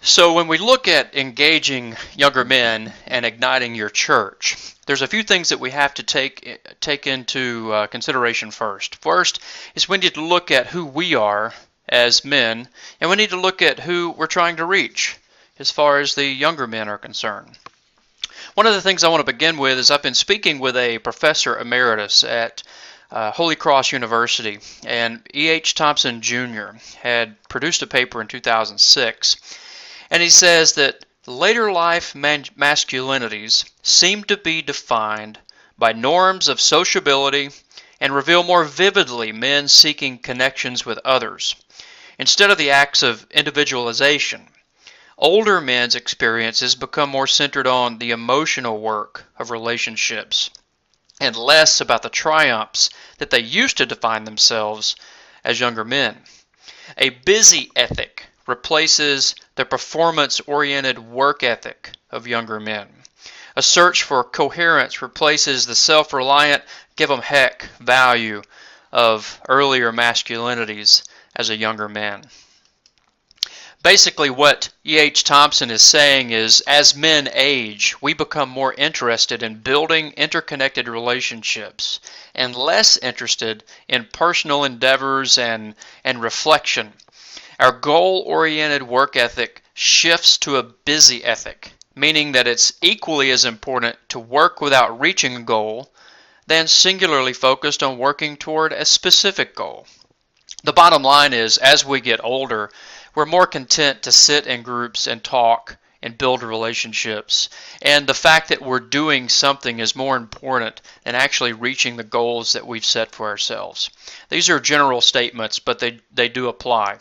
So when we look at engaging younger men and igniting your church, there's a few things that we have to take into consideration first. First is we need to look at who we are as men, and we need to look at who we're trying to reach as far as the younger men are concerned. One of the things I want to begin with is I've been speaking with a professor emeritus at Holy Cross University, and E.H. Thompson Jr. had produced a paper in 2006. And he says that later life masculinities seem to be defined by norms of sociability and reveal more vividly men seeking connections with others, instead of the acts of individualization. Older men's experiences become more centered on the emotional work of relationships and less about the triumphs that they used to define themselves as younger men. A busy ethic replaces the performance-oriented work ethic of younger men. A search for coherence replaces the self-reliant, give-em-heck value of earlier masculinities as a younger man. Basically, what E.H. Thompson is saying is, as men age, we become more interested in building interconnected relationships and less interested in personal endeavors and reflection. Our goal-oriented work ethic shifts to a busy ethic, meaning that it's equally as important to work without reaching a goal than singularly focused on working toward a specific goal. The bottom line is, as we get older, we're more content to sit in groups and talk and build relationships. And the fact that we're doing something is more important than actually reaching the goals that we've set for ourselves. These are general statements, but they do apply.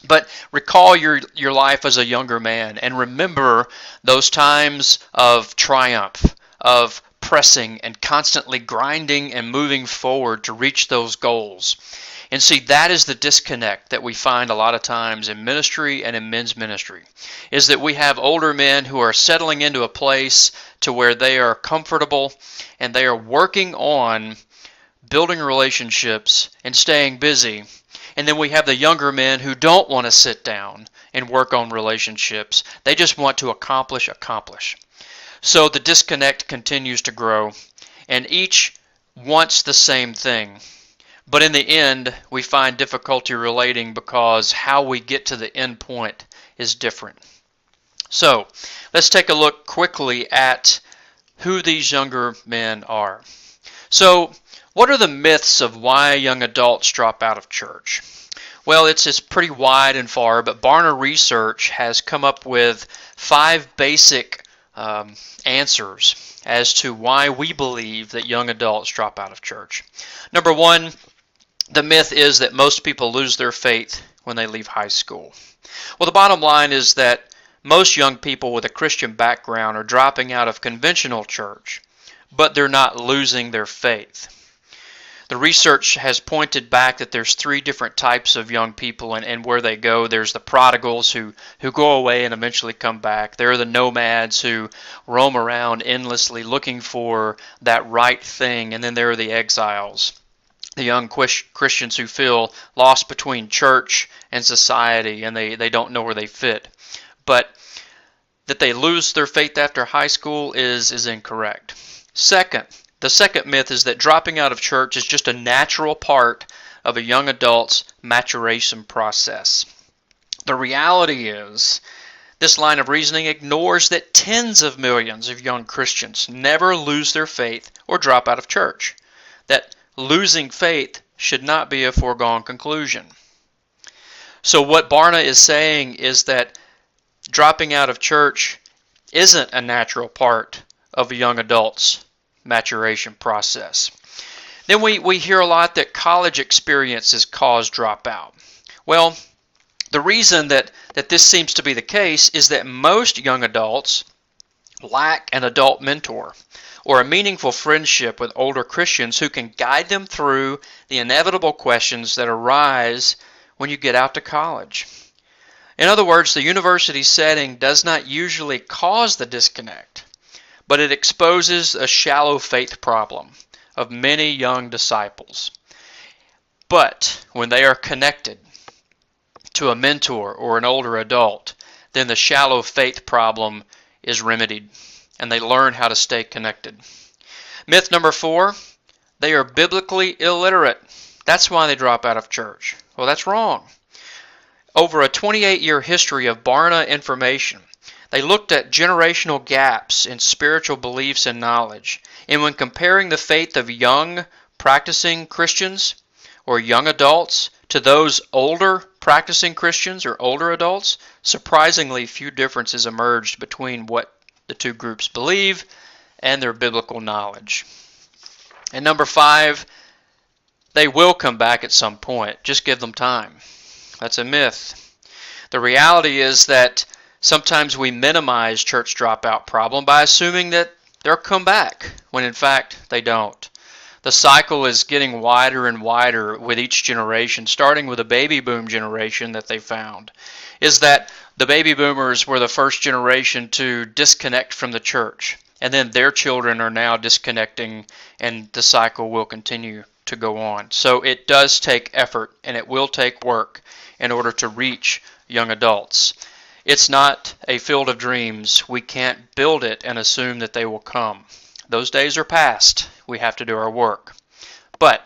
But recall your life as a younger man and remember those times of triumph, of pressing and constantly grinding and moving forward to reach those goals. And see, that is the disconnect that we find a lot of times in ministry and in men's ministry, is that we have older men who are settling into a place to where they are comfortable and they are working on building relationships and staying busy. And then we have the younger men who don't want to sit down and work on relationships. They just want to accomplish. So the disconnect continues to grow, and each wants the same thing. But in the end, we find difficulty relating because how we get to the end point is different. So, let's take a look quickly at who these younger men are. So, what are the myths of why young adults drop out of church? Well, it's pretty wide and far, but Barna Research has come up with 5 basic answers as to why we believe that young adults drop out of church. Number 1, the myth is that most people lose their faith when they leave high school. Well, the bottom line is that most young people with a Christian background are dropping out of conventional church, but they're not losing their faith. The research has pointed back that there's 3 different types of young people and where they go. There's the prodigals who go away and eventually come back. There are the nomads who roam around endlessly looking for that right thing. And then there are the exiles, the young Christians who feel lost between church and society and they don't know where they fit. But that they lose their faith after high school is incorrect. The second myth is that dropping out of church is just a natural part of a young adult's maturation process. The reality is, this line of reasoning ignores that tens of millions of young Christians never lose their faith or drop out of church. That losing faith should not be a foregone conclusion. So what Barna is saying is that dropping out of church isn't a natural part of a young adult's maturation process. Then we hear a lot that college experiences cause dropout. Well, the reason that this seems to be the case is that most young adults lack an adult mentor or a meaningful friendship with older Christians who can guide them through the inevitable questions that arise when you get out to college. In other words, the university setting does not usually cause the disconnect, but it exposes a shallow faith problem of many young disciples. But when they are connected to a mentor or an older adult, then the shallow faith problem is remedied, and they learn how to stay connected. Myth number 4, they are biblically illiterate. That's why they drop out of church. Well, that's wrong. Over a 28-year history of Barna information, they looked at generational gaps in spiritual beliefs and knowledge. And when comparing the faith of young practicing Christians or young adults to those older practicing Christians or older adults, surprisingly few differences emerged between what the two groups believe and their biblical knowledge. And number 5, they will come back at some point. Just give them time. That's a myth. The reality is that sometimes we minimize church dropout problem by assuming that they'll come back, when in fact they don't. The cycle is getting wider and wider with each generation, starting with the baby boom generation that they found. Is that the baby boomers were the first generation to disconnect from the church, and then their children are now disconnecting, and the cycle will continue to go on. So it does take effort, and it will take work in order to reach young adults. It's not a field of dreams. We can't build it and assume that they will come. Those days are past. We have to do our work. But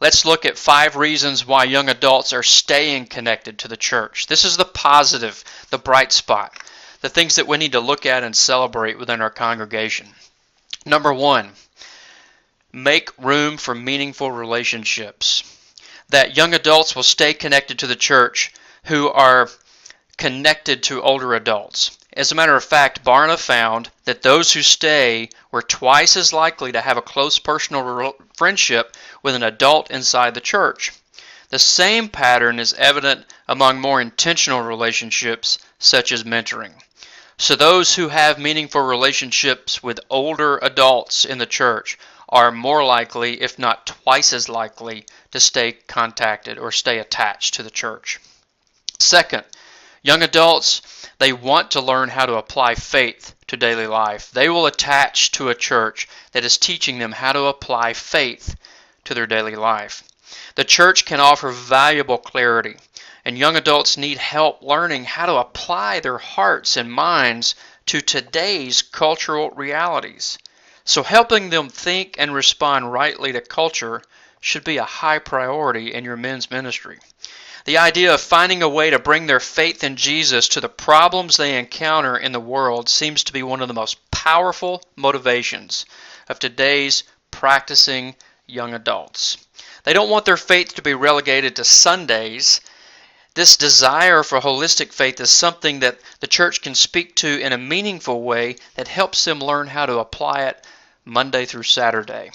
let's look at 5 reasons why young adults are staying connected to the church. This is the positive, the bright spot, the things that we need to look at and celebrate within our congregation. Number 1, make room for meaningful relationships. That young adults will stay connected to the church who are connected to older adults. As a matter of fact, Barna found that those who stay were twice as likely to have a close personal friendship with an adult inside the church. The same pattern is evident among more intentional relationships, such as mentoring. So those who have meaningful relationships with older adults in the church are more likely, if not twice as likely, to stay contacted or stay attached to the church. Second, young adults, they want to learn how to apply faith to daily life. They will attach to a church that is teaching them how to apply faith to their daily life. The church can offer valuable clarity, and young adults need help learning how to apply their hearts and minds to today's cultural realities. So helping them think and respond rightly to culture should be a high priority in your men's ministry. The idea of finding a way to bring their faith in Jesus to the problems they encounter in the world seems to be one of the most powerful motivations of today's practicing young adults. They don't want their faith to be relegated to Sundays. This desire for holistic faith is something that the church can speak to in a meaningful way that helps them learn how to apply it Monday through Saturday.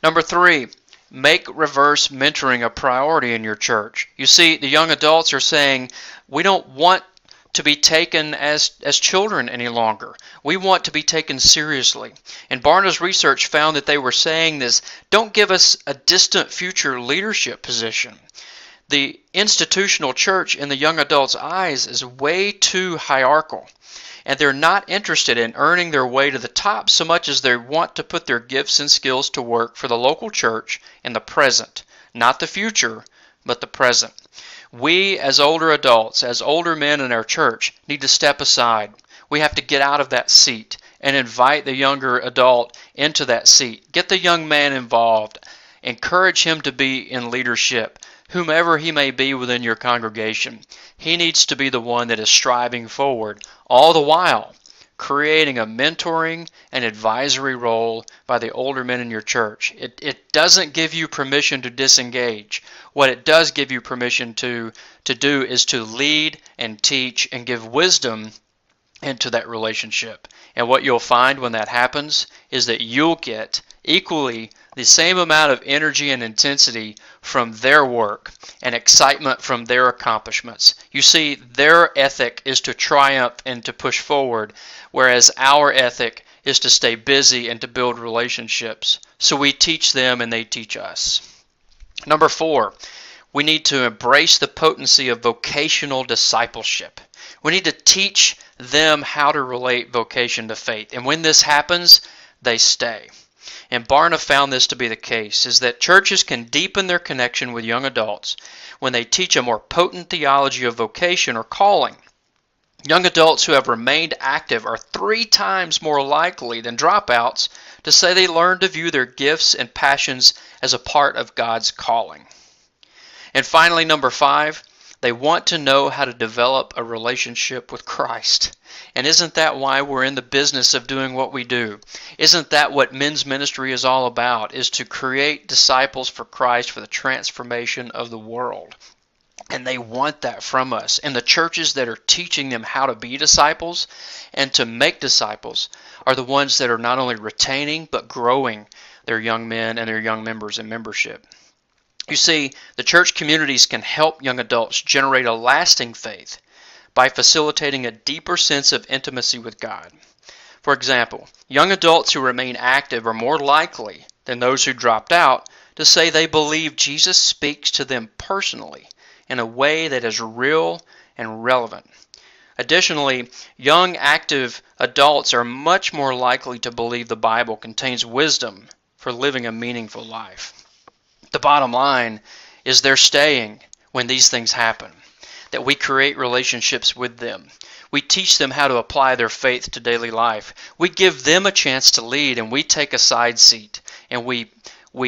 Number 3, make reverse mentoring a priority in your church. You see, the young adults are saying, we don't want to be taken as children any longer. We want to be taken seriously. And Barna's research found that they were saying this, don't give us a distant future leadership position. The institutional church in the young adults' eyes is way too hierarchical. And they're not interested in earning their way to the top so much as they want to put their gifts and skills to work for the local church in the present. Not the future, but the present. We, as older adults, as older men in our church, need to step aside. We have to get out of that seat and invite the younger adult into that seat. Get the young man involved. Encourage him to be in leadership, whomever he may be within your congregation. He needs to be the one that is striving forward, all the while creating a mentoring and advisory role by the older men in your church. It doesn't give you permission to disengage. What it does give you permission to do is to lead and teach and give wisdom into that relationship. And what you'll find when that happens is that you'll get equally the same amount of energy and intensity from their work and excitement from their accomplishments. You see, their ethic is to triumph and to push forward, whereas our ethic is to stay busy and to build relationships. So we teach them and they teach us. Number 4, we need to embrace the potency of vocational discipleship. We need to teach them how to relate vocation to faith. And when this happens, they stay. And Barna found this to be the case, is that churches can deepen their connection with young adults when they teach a more potent theology of vocation or calling. Young adults who have remained active are 3 times more likely than dropouts to say they learned to view their gifts and passions as a part of God's calling. And finally, number 5, they want to know how to develop a relationship with Christ. And isn't that why we're in the business of doing what we do? Isn't that what men's ministry is all about, is to create disciples for Christ for the transformation of the world? And they want that from us. And the churches that are teaching them how to be disciples and to make disciples are the ones that are not only retaining but growing their young men and their young members in membership. You see, the church communities can help young adults generate a lasting faith by facilitating a deeper sense of intimacy with God. For example, young adults who remain active are more likely than those who dropped out to say they believe Jesus speaks to them personally in a way that is real and relevant. Additionally, young active adults are much more likely to believe the Bible contains wisdom for living a meaningful life. The bottom line is they're staying when these things happen, that we create relationships with them. We teach them how to apply their faith to daily life. We give them a chance to lead, and we take a side seat, and we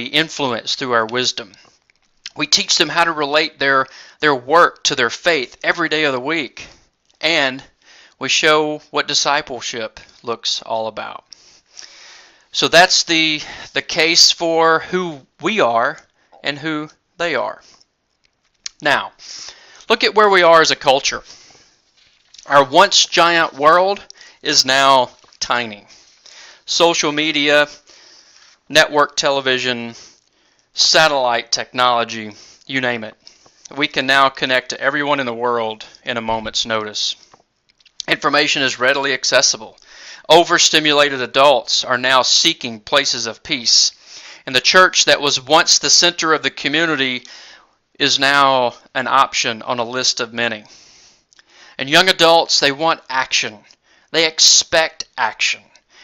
influence through our wisdom. We teach them how to relate their work to their faith every day of the week, and we show what discipleship looks all about. So that's the case for who we are and who they are. Now, look at where we are as a culture. Our once giant world is now tiny. Social media, network television, satellite technology, you name it. We can now connect to everyone in the world in a moment's notice. Information is readily accessible. Overstimulated adults are now seeking places of peace. And the church that was once the center of the community is now an option on a list of many. And young adults, they want action. They expect action.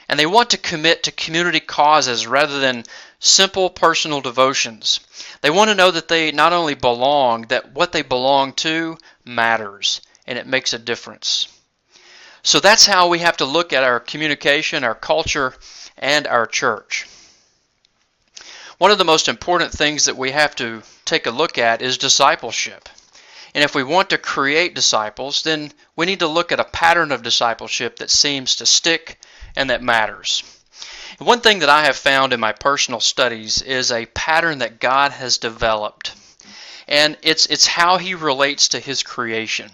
And they want to commit to community causes rather than simple personal devotions. They want to know that they not only belong, that what they belong to matters, and it makes a difference. So that's how we have to look at our communication, our culture, and our church. One of the most important things that we have to take a look at is discipleship. And if we want to create disciples, then we need to look at a pattern of discipleship that seems to stick and that matters. And one thing that I have found in my personal studies is a pattern that God has developed. And it's how He relates to His creation.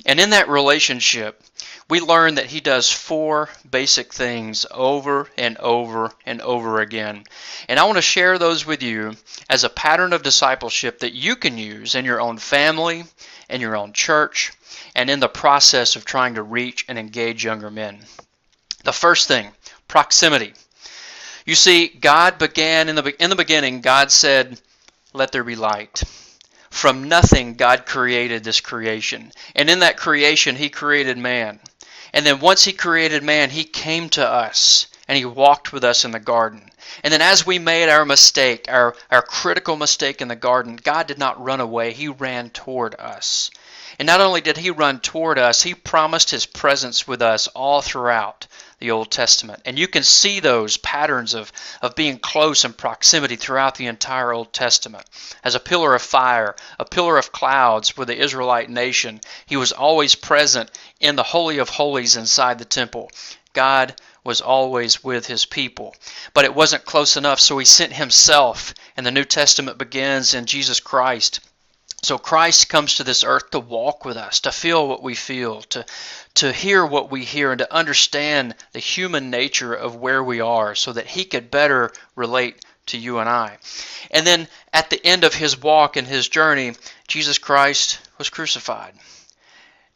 And in that relationship, we learn that He does 4 basic things over and over and over again. And I want to share those with you as a pattern of discipleship that you can use in your own family, in your own church, and in the process of trying to reach and engage younger men. The first thing, proximity. You see, God began in the beginning, God said, "Let there be light." From nothing, God created this creation. And in that creation, He created man. And then once He created man, He came to us and He walked with us in the garden. And then as we made our mistake, our critical mistake in the garden, God did not run away. He ran toward us. And not only did He run toward us, He promised His presence with us all throughout the Old Testament. And you can see those patterns of being close and proximity throughout the entire Old Testament. As a pillar of fire, a pillar of clouds for the Israelite nation, He was always present in the Holy of Holies inside the temple. God was always with His people. But it wasn't close enough, so He sent Himself. And the New Testament begins in Jesus Christ. So Christ comes to this earth to walk with us, to feel what we feel, to hear what we hear, and to understand the human nature of where we are so that He could better relate to you and I. And then at the end of His walk and His journey, Jesus Christ was crucified.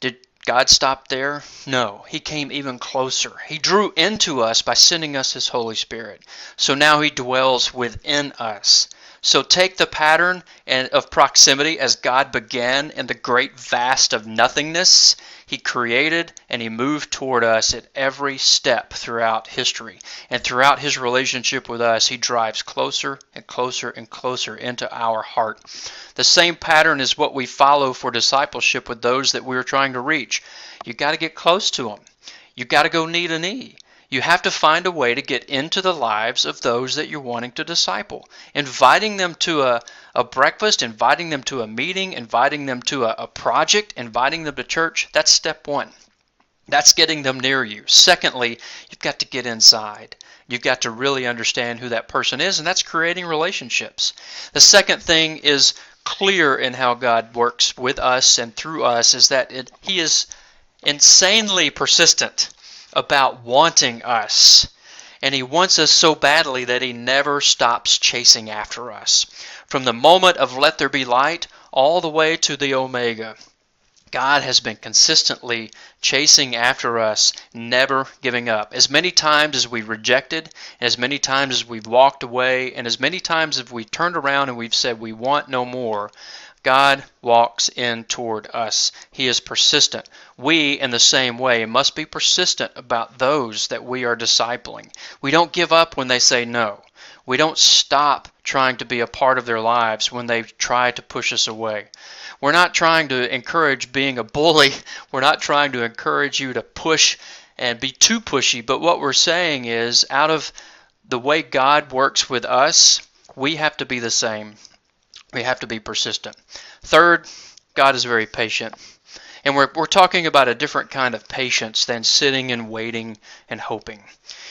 Did God stop there? No. He came even closer. He drew into us by sending us His Holy Spirit. So now He dwells within us. So take the pattern of proximity as God began in the great vast of nothingness. He created and He moved toward us at every step throughout history. And throughout His relationship with us, He drives closer and closer and closer into our heart. The same pattern is what we follow for discipleship with those that we're trying to reach. You got to get close to them. You got to go knee to knee. You have to find a way to get into the lives of those that you're wanting to disciple. Inviting them to a breakfast, inviting them to a meeting, inviting them to a project, inviting them to church, that's step one. That's getting them near you. Secondly, you've got to get inside. You've got to really understand who that person is, and that's creating relationships. The second thing is clear in how God works with us and through us is that He is insanely persistent about wanting us. And He wants us so badly that He never stops chasing after us. From the moment of let there be light all the way to the Omega, God has been consistently chasing after us, never giving up. As many times as we've rejected, and as many times as we've walked away, and as many times as we've turned around and we've said we want no more, God walks in toward us. He is persistent. We, in the same way, must be persistent about those that we are discipling. We don't give up when they say no. We don't stop trying to be a part of their lives when they try to push us away. We're not trying to encourage being a bully. We're not trying to encourage you to push and be too pushy. But what we're saying is, out of the way God works with us, we have to be the same. We have to be persistent. Third, God is very patient. And we're talking about a different kind of patience than sitting and waiting and hoping.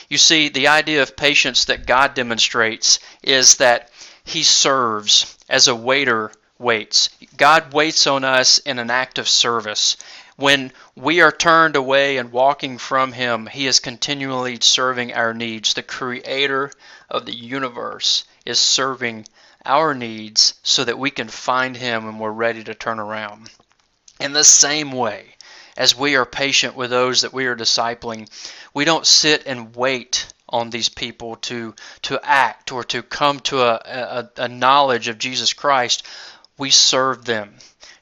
You see, the idea of patience that God demonstrates is that He serves as a waiter waits. God waits on us in an act of service. When we are turned away and walking from Him, He is continually serving our needs. The Creator of the universe is serving our needs so that we can find Him when we're ready to turn around. In the same way, as we are patient with those that we are discipling, we don't sit and wait on these people to act or to come to a knowledge of Jesus Christ. We serve them.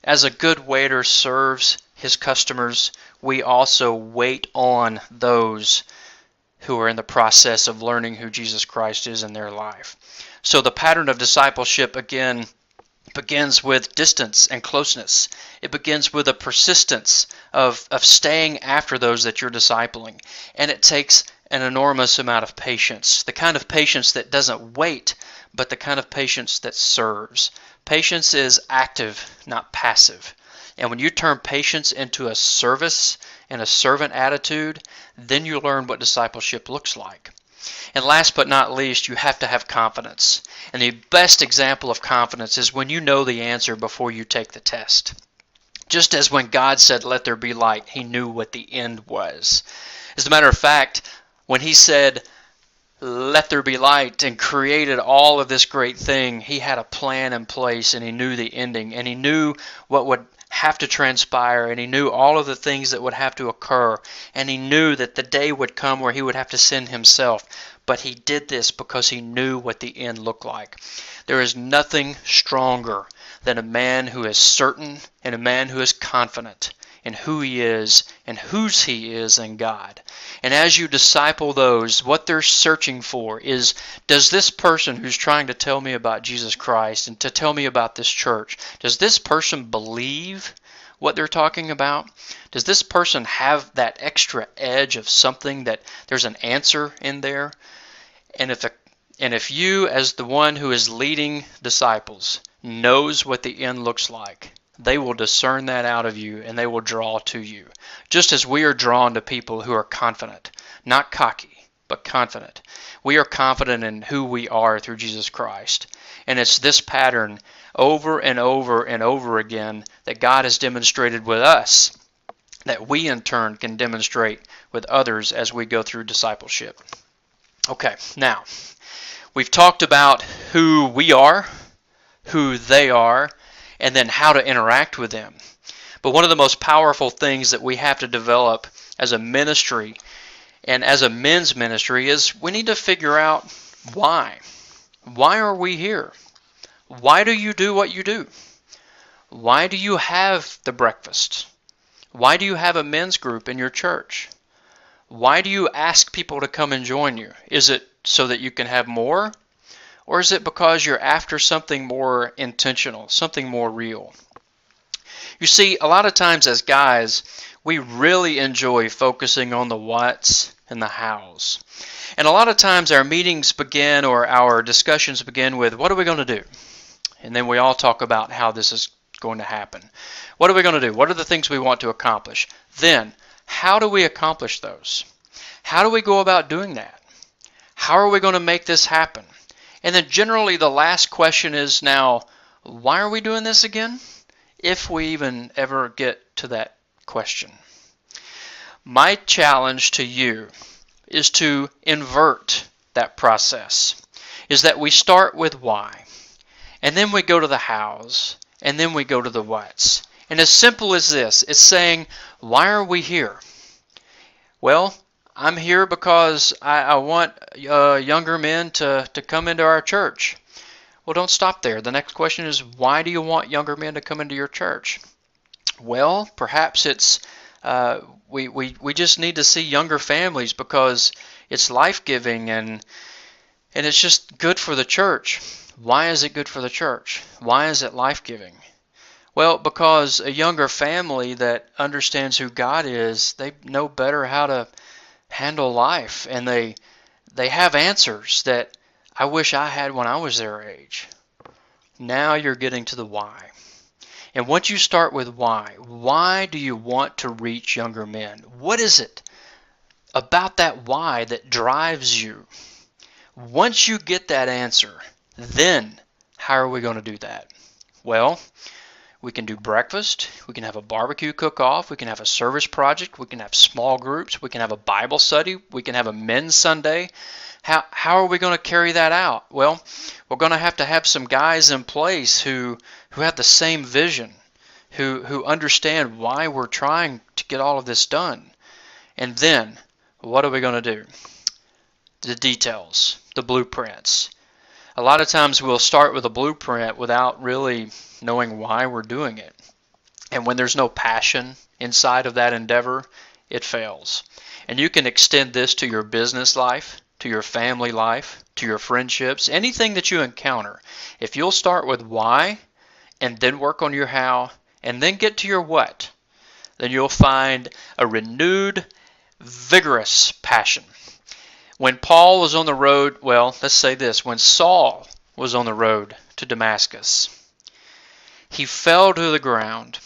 As a good waiter serves his customers, we also wait on those who are in the process of learning who Jesus Christ is in their life. So the pattern of discipleship, again, begins with distance and closeness. It begins with a persistence of staying after those that you're discipling. And it takes an enormous amount of patience. The kind of patience that doesn't wait, but the kind of patience that serves. Patience is active, not passive. And when you turn patience into a service and a servant attitude, then you learn what discipleship looks like. And last but not least, you have to have confidence. And the best example of confidence is when you know the answer before you take the test. Just as when God said, "Let there be light," He knew what the end was. As a matter of fact, when He said, "Let there be light," and created all of this great thing, He had a plan in place, and He knew the ending, and He knew what would have to transpire, and He knew all of the things that would have to occur, and He knew that the day would come where He would have to send Himself. But He did this because He knew what the end looked like. There is nothing stronger than a man who is certain and a man who is confident in who he is and whose he is in God. And as you disciple those, what they're searching for is, does this person who's trying to tell me about Jesus Christ and to tell me about this church, does this person believe what they're talking about? Does this person have that extra edge of something that there's an answer in there? And if you, as the one who is leading disciples, knows what the end looks like, they will discern that out of you and they will draw to you. Just as we are drawn to people who are confident, not cocky, but confident. We are confident in who we are through Jesus Christ. And it's this pattern over and over and over again that God has demonstrated with us, that we in turn can demonstrate with others as we go through discipleship. Okay, now, we've talked about who we are, who they are, and then how to interact with them. But one of the most powerful things that we have to develop as a ministry and as a men's ministry is we need to figure out why. Why are we here? Why do you do what you do? Why do you have the breakfast? Why do you have a men's group in your church? Why do you ask people to come and join you? Is it so that you can have more? Or is it because you're after something more intentional, something more real? You see, a lot of times as guys, we really enjoy focusing on the whats and the hows. And a lot of times our meetings begin or our discussions begin with, what are we going to do? And then we all talk about how this is going to happen. What are we going to do? What are the things we want to accomplish? Then, how do we accomplish those? How do we go about doing that? How are we going to make this happen? And then generally the last question is now, why are we doing this again? If we even ever get to that question. My challenge to you is to invert that process. Is that we start with why, and then we go to the hows, and then we go to the whats. And as simple as this, it's saying, why are we here? Well, I'm here because I want younger men to come into our church. Well, don't stop there. The next question is, why do you want younger men to come into your church? Well, perhaps it's we just need to see younger families because it's life-giving and it's just good for the church. Why is it good for the church? Why is it life-giving? Well, because a younger family that understands who God is, they know better how to handle life, and they have answers that I wish I had when I was their age. Now you're getting to the why. And once you start with why do you want to reach younger men? What is it about that why that drives you? Once you get that answer, then how are we going to do that? Well, we can do breakfast, we can have a barbecue cook-off, we can have a service project, we can have small groups, we can have a Bible study, we can have a men's Sunday. How are we going to carry that out? Well, we're going to have some guys in place who have the same vision, who understand why we're trying to get all of this done. And then, what are we going to do? The details, the blueprints. A lot of times we'll start with a blueprint without really knowing why we're doing it. And when there's no passion inside of that endeavor, it fails. And you can extend this to your business life, to your family life, to your friendships, anything that you encounter. If you'll start with why, and then work on your how, and then get to your what, then you'll find a renewed, vigorous passion. When Paul was on the road, well, let's say this, when Saul was on the road to Damascus, he fell to the ground,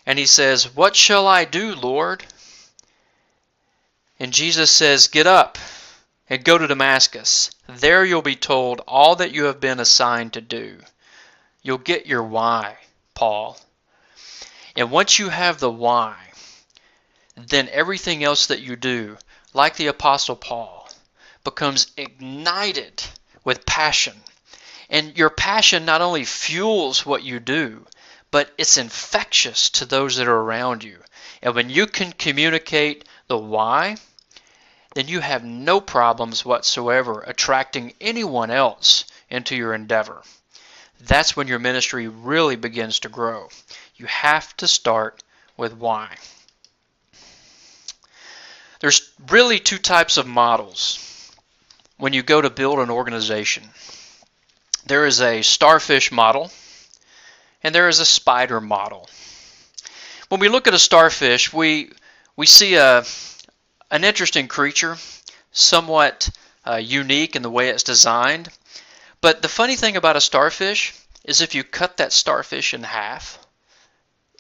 and he says, "What shall I do, Lord?" And Jesus says, "Get up and go to Damascus. There you'll be told all that you have been assigned to do." You'll get your why, Paul. And once you have the why, then everything else that you do, like the Apostle Paul, becomes ignited with passion. And your passion not only fuels what you do, but it's infectious to those that are around you. And when you can communicate the why, then you have no problems whatsoever attracting anyone else into your endeavor. That's when your ministry really begins to grow. You have to start with why. There's really two types of models when you go to build an organization. There is a starfish model, and there is a spider model. When we look at a starfish, we see an interesting creature, somewhat unique in the way it's designed. But the funny thing about a starfish is if you cut that starfish in half,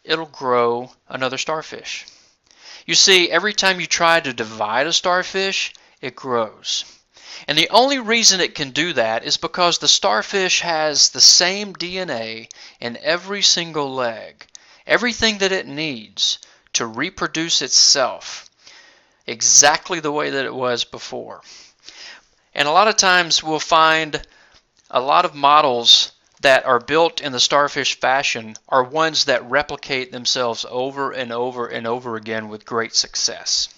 it'll grow another starfish. You see, every time you try to divide a starfish, it grows. And the only reason it can do that is because the starfish has the same DNA in every single leg, everything that it needs to reproduce itself exactly the way that it was before. And a lot of times we'll find a lot of models that are built in the starfish fashion are ones that replicate themselves over and over and over again with great success.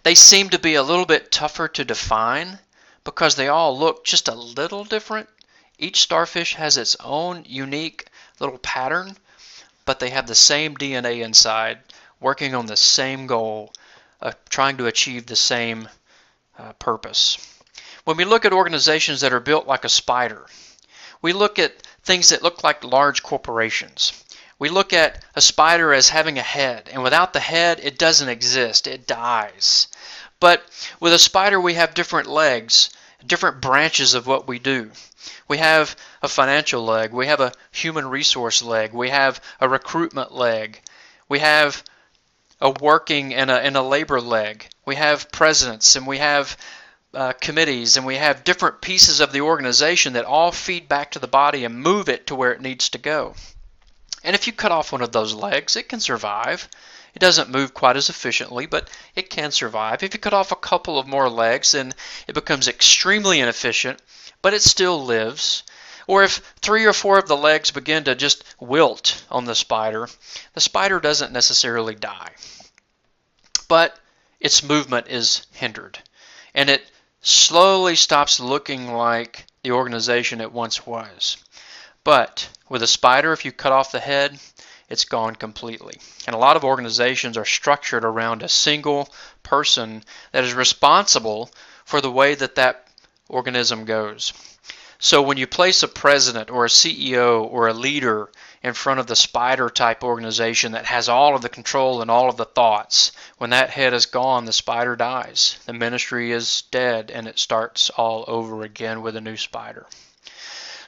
They seem to be a little bit tougher to define because they all look just a little different Each starfish has its own unique little pattern, but they have the same DNA inside, working on the same goal, trying to achieve the same purpose. When we look at organizations that are built like a spider, we look at things that look like large corporations. We look at a spider as having a head, and without the head, it doesn't exist. It dies. But with a spider, we have different legs, different branches of what we do. We have a financial leg. We have a human resource leg. We have a recruitment leg. We have a working and a labor leg. We have presidents, and we have committees, and we have different pieces of the organization that all feed back to the body and move it to where it needs to go. And if you cut off one of those legs, it can survive. It doesn't move quite as efficiently, but it can survive. If you cut off a couple of more legs, then it becomes extremely inefficient, but it still lives. Or if 3 or 4 of the legs begin to just wilt on the spider doesn't necessarily die. But its movement is hindered, and it slowly stops looking like the organization it once was. But with a spider, if you cut off the head, it's gone completely. And a lot of organizations are structured around a single person that is responsible for the way that that organism goes. So when you place a president or a CEO or a leader in front of the spider type organization that has all of the control and all of the thoughts, when that head is gone, the spider dies. The ministry is dead, and it starts all over again with a new spider.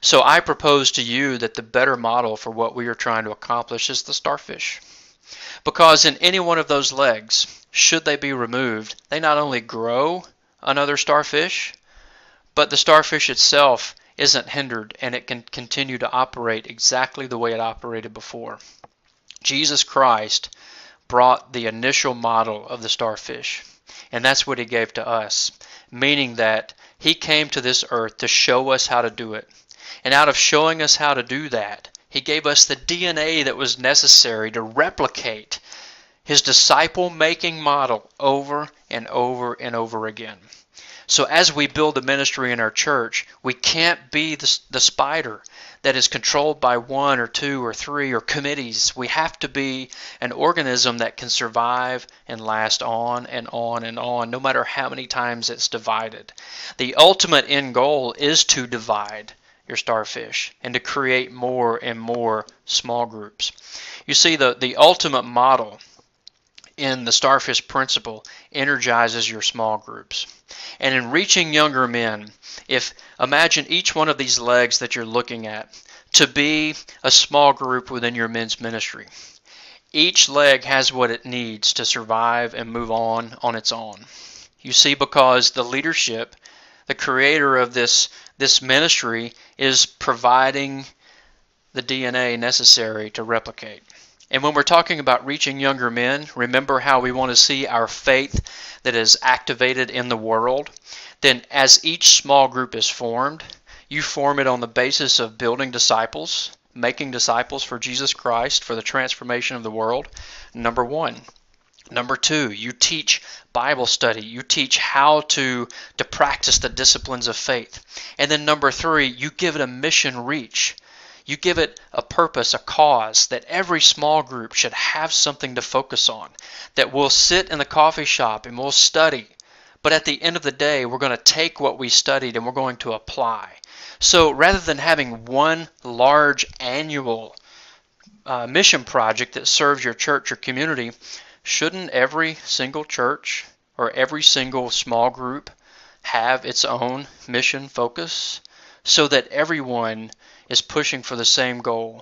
So I propose to you that the better model for what we are trying to accomplish is the starfish. Because in any one of those legs, should they be removed, they not only grow another starfish, but the starfish itself isn't hindered, and it can continue to operate exactly the way it operated before. Jesus Christ brought the initial model of the starfish, and that's what he gave to us, meaning that he came to this earth to show us how to do it. And out of showing us how to do that, he gave us the DNA that was necessary to replicate his disciple-making model over and over and over again. So as we build the ministry in our church, we can't be the spider that is controlled by 1 or 2 or 3 or committees. We have to be an organism that can survive and last on and on and on, no matter how many times it's divided. The ultimate end goal is to divide your starfish and to create more and more small groups. You see, the ultimate model in the starfish principle energizes your small groups. And in reaching younger men, imagine each one of these legs that you're looking at to be a small group within your men's ministry. Each leg has what it needs to survive and move on its own. You see, because the leadership, the creator of this ministry, is providing the DNA necessary to replicate. And when we're talking about reaching younger men, remember how we want to see our faith that is activated in the world? Then as each small group is formed, you form it on the basis of building disciples, making disciples for Jesus Christ, for the transformation of the world, number 1. Number 2, you teach Bible study. You teach how to practice the disciplines of faith. And then number 3, you give it a mission reach. You give it a purpose, a cause, that every small group should have something to focus on, that we'll sit in the coffee shop and we'll study, but at the end of the day, we're going to take what we studied and we're going to apply. So rather than having one large annual mission project that serves your church or community, shouldn't every single church or every single small group have its own mission focus so that everyone is pushing for the same goal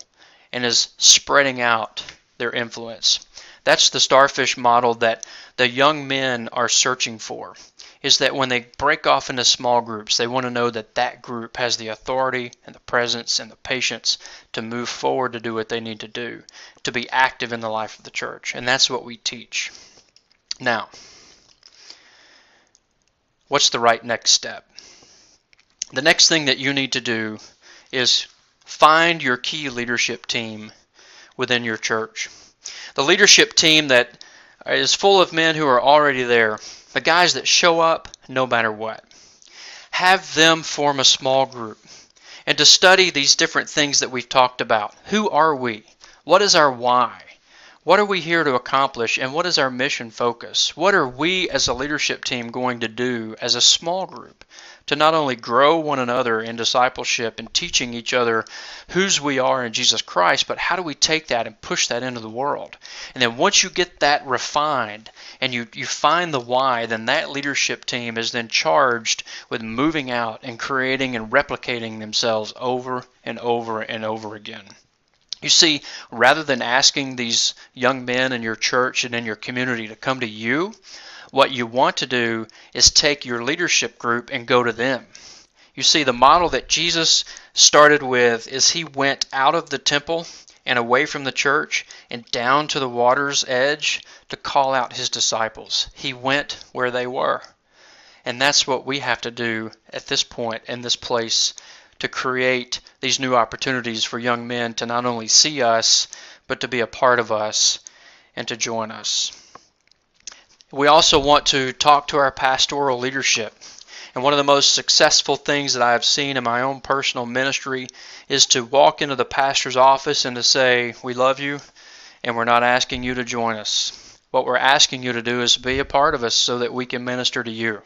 and is spreading out their influence? That's the starfish model that the young men are searching for, is that when they break off into small groups, they want to know that that group has the authority and the presence and the patience to move forward to do what they need to do, to be active in the life of the church. And that's what we teach. Now, what's the right next step? The next thing that you need to do is find your key leadership team within your church. The leadership team that is full of men who are already there, the guys that show up no matter what. Have them form a small group and to study these different things that we've talked about. Who are we? What is our why? What are we here to accomplish, and what is our mission focus? What are we as a leadership team going to do as a small group to not only grow one another in discipleship and teaching each other whose we are in Jesus Christ, but how do we take that and push that into the world? And then once you get that refined and you find the why, then that leadership team is then charged with moving out and creating and replicating themselves over and over and over again. You see, rather than asking these young men in your church and in your community to come to you, what you want to do is take your leadership group and go to them. You see, the model that Jesus started with is he went out of the temple and away from the church and down to the water's edge to call out his disciples. He went where they were. And that's what we have to do at this point in this place, to create these new opportunities for young men to not only see us, but to be a part of us and to join us. We also want to talk to our pastoral leadership. And one of the most successful things that I have seen in my own personal ministry is to walk into the pastor's office and to say, we love you, and we're not asking you to join us. What we're asking you to do is be a part of us so that we can minister to you.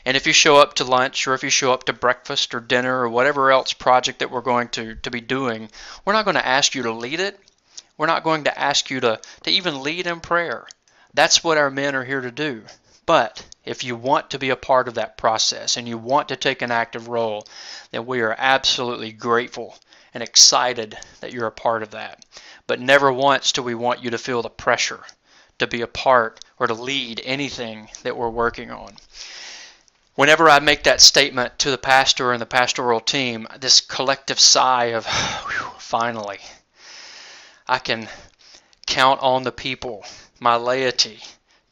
And if you show up to lunch, or if you show up to breakfast or dinner or whatever else project that we're going to be doing, we're not going to ask you to lead it. We're not going to ask you to even lead in prayer. That's what our men are here to do. But if you want to be a part of that process and you want to take an active role, then we are absolutely grateful and excited that you're a part of that. But never once do we want you to feel the pressure to be a part or to lead anything that we're working on. Whenever I make that statement to the pastor and the pastoral team, this collective sigh of, finally, I can count on the people, my laity,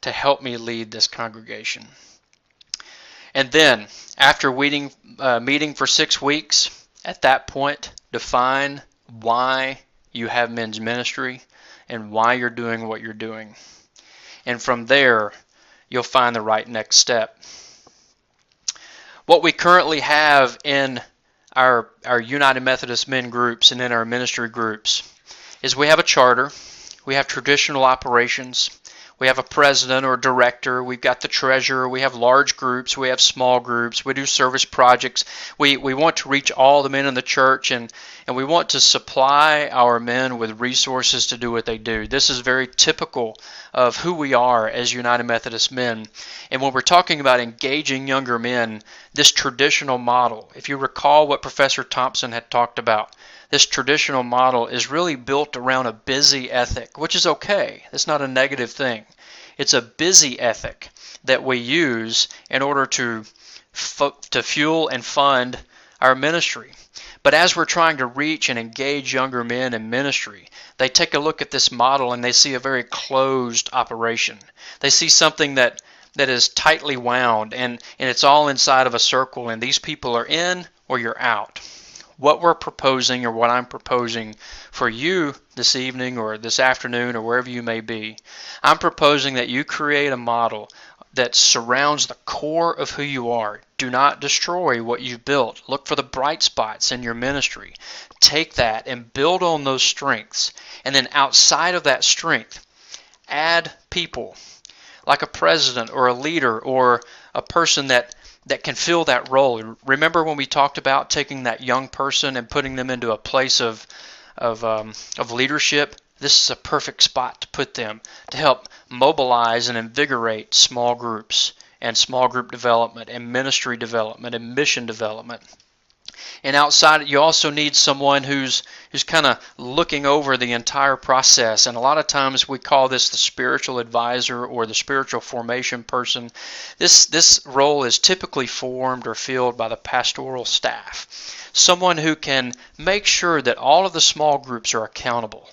to help me lead this congregation. And then, after meeting for 6 weeks, at that point, define why you have men's ministry and why you're doing what you're doing. And from there, you'll find the right next step. What we currently have in our United Methodist Men groups and in our ministry groups is we have a charter, we have traditional operations, we have a president or director, we've got the treasurer, we have large groups, we have small groups, we do service projects. We want to reach all the men in the church, and we want to supply our men with resources to do what they do. This is very typical of who we are as United Methodist Men. And when we're talking about engaging younger men, this traditional model, if you recall what Professor Thompson had talked about, this traditional model is really built around a busy ethic, which is okay. It's not a negative thing. It's a busy ethic that we use in order to fuel and fund our ministry. But as we're trying to reach and engage younger men in ministry, they take a look at this model and they see a very closed operation. They see something that is tightly wound, and it's all inside of a circle, and these people are in or you're out. What we're proposing, or what I'm proposing for you this evening or this afternoon or wherever you may be, I'm proposing that you create a model that surrounds the core of who you are. Do not destroy what you've built. Look for the bright spots in your ministry. Take that and build on those strengths. And then outside of that strength, add people like a president or a leader or a person that can fill that role. Remember when we talked about taking that young person and putting them into a place of leadership? This is a perfect spot to put them to help mobilize and invigorate small groups and small group development and ministry development and mission development. And outside, you also need someone who's kind of looking over the entire process. And a lot of times we call this the spiritual advisor or the spiritual formation person. This role is typically formed or filled by the pastoral staff. Someone who can make sure that all of the small groups are accountable,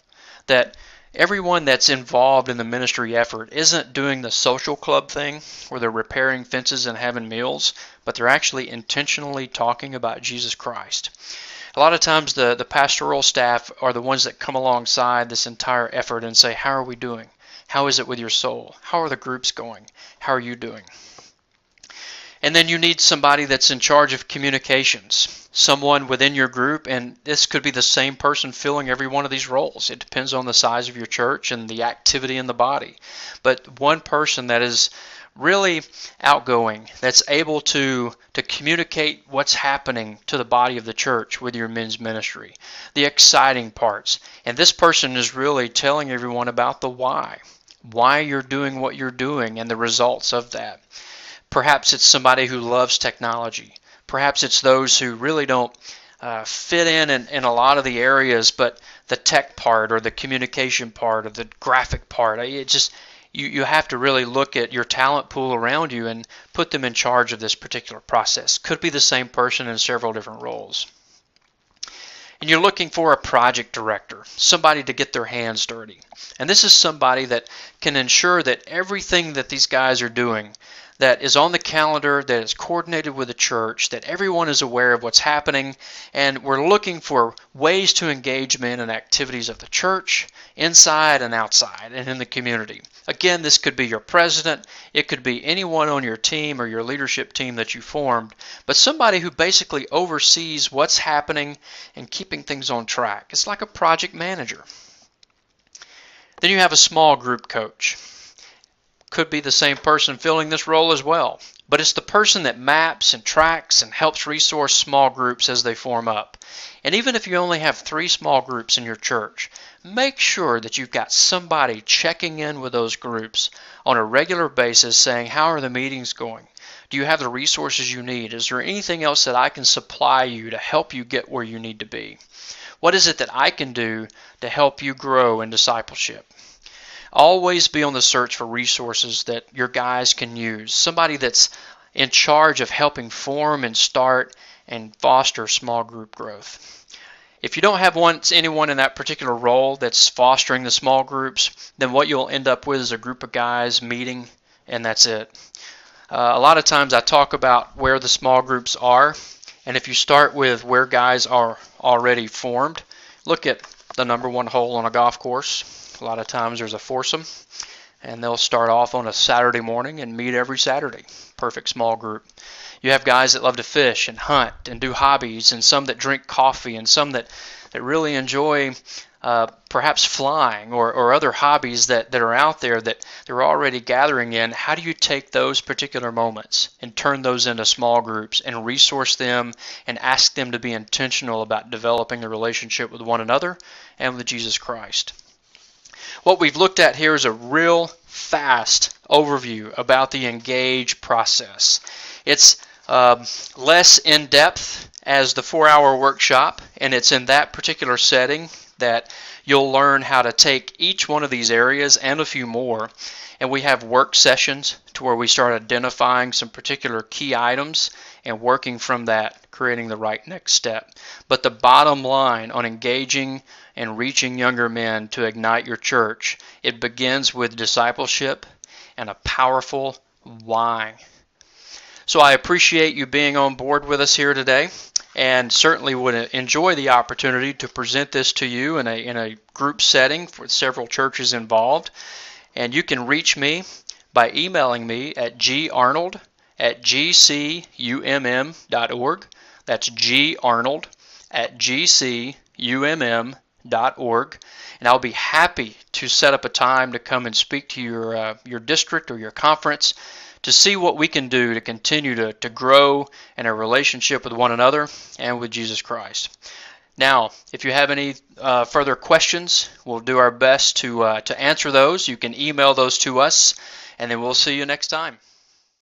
that everyone that's involved in the ministry effort isn't doing the social club thing where they're repairing fences and having meals, but they're actually intentionally talking about Jesus Christ. A lot of times the pastoral staff are the ones that come alongside this entire effort and say, how are we doing? How is it with your soul? How are the groups going? How are you doing? And then you need somebody that's in charge of communications, someone within your group, and this could be the same person filling every one of these roles. It depends on the size of your church and the activity in the body. But one person that is really outgoing, that's able to communicate what's happening to the body of the church with your men's ministry, the exciting parts. And this person is really telling everyone about the why you're doing what you're doing and the results of that. Perhaps it's somebody who loves technology. Perhaps it's those who really don't fit in a lot of the areas, but the tech part or the communication part or the graphic part, you have to really look at your talent pool around you and put them in charge of this particular process. Could be the same person in several different roles. And you're looking for a project director, somebody to get their hands dirty. And this is somebody that can ensure that everything that these guys are doing that is on the calendar, that is coordinated with the church, that everyone is aware of what's happening, and we're looking for ways to engage men in activities of the church, inside and outside, and in the community. Again, this could be your president, it could be anyone on your team or your leadership team that you formed, but somebody who basically oversees what's happening and keeping things on track. It's like a project manager. Then you have a small group coach. Could be the same person filling this role as well, but it's the person that maps and tracks and helps resource small groups as they form up. And even if you only have 3 small groups in your church, make sure that you've got somebody checking in with those groups on a regular basis saying, how are the meetings going? Do you have the resources you need? Is there anything else that I can supply you to help you get where you need to be? What is it that I can do to help you grow in discipleship? Always be on the search for resources that your guys can use. Somebody that's in charge of helping form and start and foster small group growth. If you don't have anyone in that particular role that's fostering the small groups, then what you'll end up with is a group of guys meeting, and that's it. A lot of times I talk about where the small groups are, and if you start with where guys are already formed, look at the number 1 hole on a golf course. A lot of times there's a foursome, and they'll start off on a Saturday morning and meet every Saturday. Perfect small group. You have guys that love to fish and hunt and do hobbies, and some that drink coffee, and some that really enjoy perhaps flying or other hobbies that are out there that they're already gathering in. How do you take those particular moments and turn those into small groups and resource them and ask them to be intentional about developing a relationship with one another and with Jesus Christ? What we've looked at here is a real fast overview about the engage process. It's less in-depth as the 4-hour workshop, and it's in that particular setting that you'll learn how to take each one of these areas and a few more. And we have work sessions to where we start identifying some particular key items and working from that, creating the right next step. But the bottom line on engaging and reaching younger men to ignite your church, it begins with discipleship and a powerful why. So I appreciate you being on board with us here today, and certainly would enjoy the opportunity to present this to you in a group setting with several churches involved. And you can reach me by emailing me at garnold@gcumm.org. That's garnold@gcumm.org. And I'll be happy to set up a time to come and speak to your district or your conference to see what we can do to continue to grow in a relationship with one another and with Jesus Christ. Now, if you have any further questions, we'll do our best to answer those. You can email those to us, and then we'll see you next time.